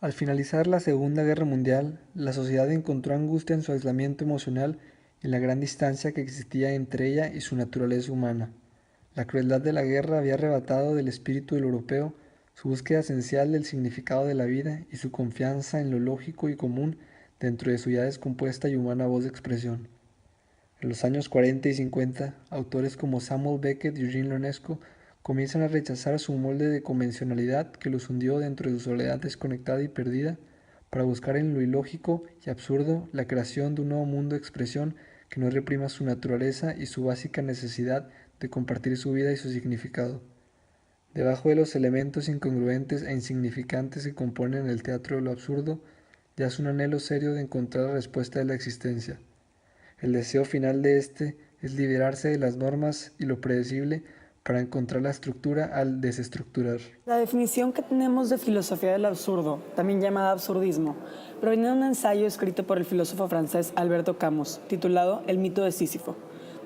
Al finalizar la Segunda Guerra Mundial, la sociedad encontró angustia en su aislamiento emocional y en la gran distancia que existía entre ella y su naturaleza humana. La crueldad de la guerra había arrebatado del espíritu del europeo su búsqueda esencial del significado de la vida y su confianza en lo lógico y común dentro de su ya descompuesta y humana voz de expresión. En los años 40 y 50, autores como Samuel Beckett y Eugene Ionesco comienzan a rechazar su molde de convencionalidad que los hundió dentro de su soledad desconectada y perdida, para buscar en lo ilógico y absurdo la creación de un nuevo mundo de expresión que no reprima su naturaleza y su básica necesidad de compartir su vida y su significado. Debajo de los elementos incongruentes e insignificantes que componen el teatro de lo absurdo, yace un anhelo serio de encontrar la respuesta de la existencia. El deseo final de este es liberarse de las normas y lo predecible para encontrar la estructura al desestructurar. La definición que tenemos de filosofía del absurdo, también llamada absurdismo, proviene de un ensayo escrito por el filósofo francés Alberto Camus, titulado El mito de Sísifo,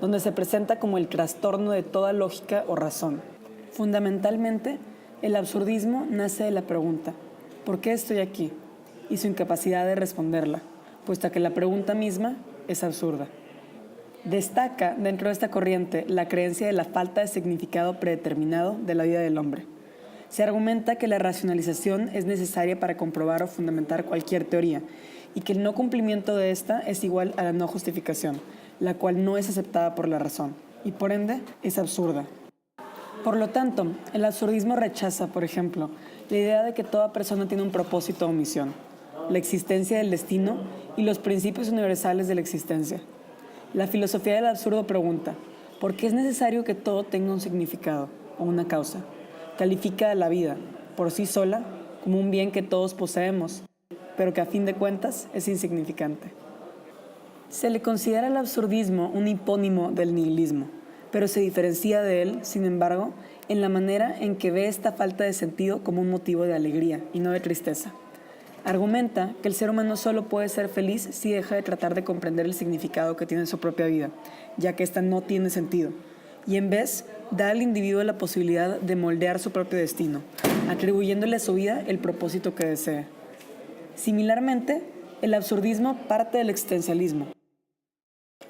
donde se presenta como el trastorno de toda lógica o razón. Fundamentalmente, el absurdismo nace de la pregunta, ¿por qué estoy aquí?, y su incapacidad de responderla, puesto que la pregunta misma es absurda. Destaca dentro de esta corriente la creencia de la falta de significado predeterminado de la vida del hombre. Se argumenta que la racionalización es necesaria para comprobar o fundamentar cualquier teoría y que el no cumplimiento de esta es igual a la no justificación, la cual no es aceptada por la razón y por ende es absurda. Por lo tanto, el absurdismo rechaza, por ejemplo, la idea de que toda persona tiene un propósito o misión, la existencia del destino y los principios universales de la existencia. La filosofía del absurdo pregunta, ¿por qué es necesario que todo tenga un significado o una causa? Califica a la vida, por sí sola, como un bien que todos poseemos, pero que a fin de cuentas es insignificante. Se le considera al absurdismo un hipónimo del nihilismo, pero se diferencia de él, sin embargo, en la manera en que ve esta falta de sentido como un motivo de alegría y no de tristeza. Argumenta que el ser humano solo puede ser feliz si deja de tratar de comprender el significado que tiene su propia vida, ya que ésta no tiene sentido, y en vez da al individuo la posibilidad de moldear su propio destino, atribuyéndole a su vida el propósito que desee. Similarmente, el absurdismo parte del existencialismo,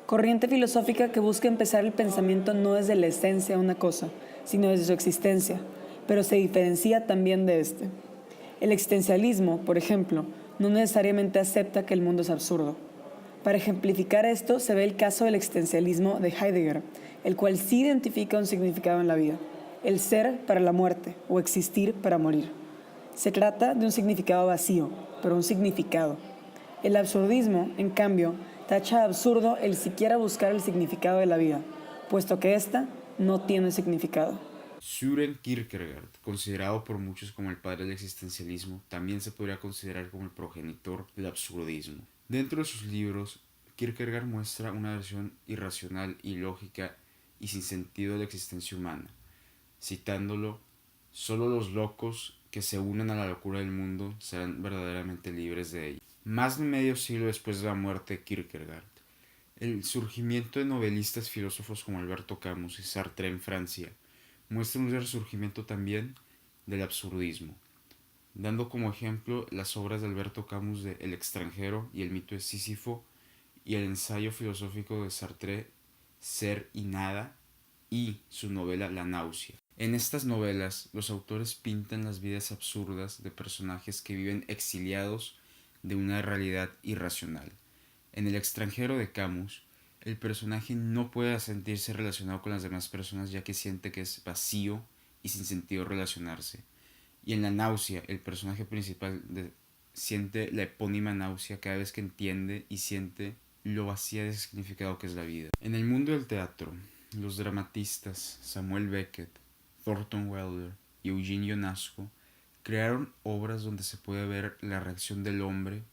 corriente filosófica que busca empezar el pensamiento no desde la esencia de una cosa, sino desde su existencia, pero se diferencia también de este. El existencialismo, por ejemplo, no necesariamente acepta que el mundo es absurdo. Para ejemplificar esto se ve el caso del existencialismo de Heidegger, el cual sí identifica un significado en la vida, el ser para la muerte o existir para morir. Se trata de un significado vacío, pero un significado. El absurdismo, en cambio, tacha de absurdo el siquiera buscar el significado de la vida, puesto que ésta no tiene significado. Søren Kierkegaard, considerado por muchos como el padre del existencialismo, también se podría considerar como el progenitor del absurdismo. Dentro de sus libros, Kierkegaard muestra una versión irracional, ilógica y sin sentido de la existencia humana, citándolo: «Solo los locos que se unan a la locura del mundo serán verdaderamente libres de ella». Más de medio siglo después de la muerte de Kierkegaard, el surgimiento de novelistas filósofos como Alberto Camus y Sartre en Francia muestra un resurgimiento también del absurdismo, dando como ejemplo las obras de Alberto Camus de El extranjero y El mito de Sísifo, y el ensayo filosófico de Sartre Ser y Nada, y su novela La náusea. En estas novelas, los autores pintan las vidas absurdas de personajes que viven exiliados de una realidad irracional. En El extranjero de Camus, el personaje no puede sentirse relacionado con las demás personas, ya que siente que es vacío y sin sentido relacionarse. Y en La náusea, el personaje principal siente la epónima náusea cada vez que entiende y siente lo vacía de ese significado que es la vida. En el mundo del teatro, los dramatistas Samuel Beckett, Thornton Wilder y Eugene Ionesco crearon obras donde se puede ver la reacción del hombre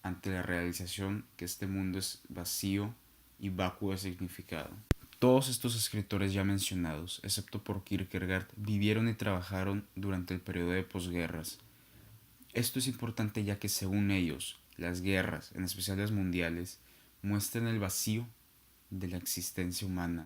ante la realización que este mundo es vacío y vacuo de significado. Todos estos escritores ya mencionados, excepto por Kierkegaard, vivieron y trabajaron durante el periodo de posguerras. Esto es importante ya que, según ellos, las guerras, en especial las mundiales, muestran el vacío de la existencia humana.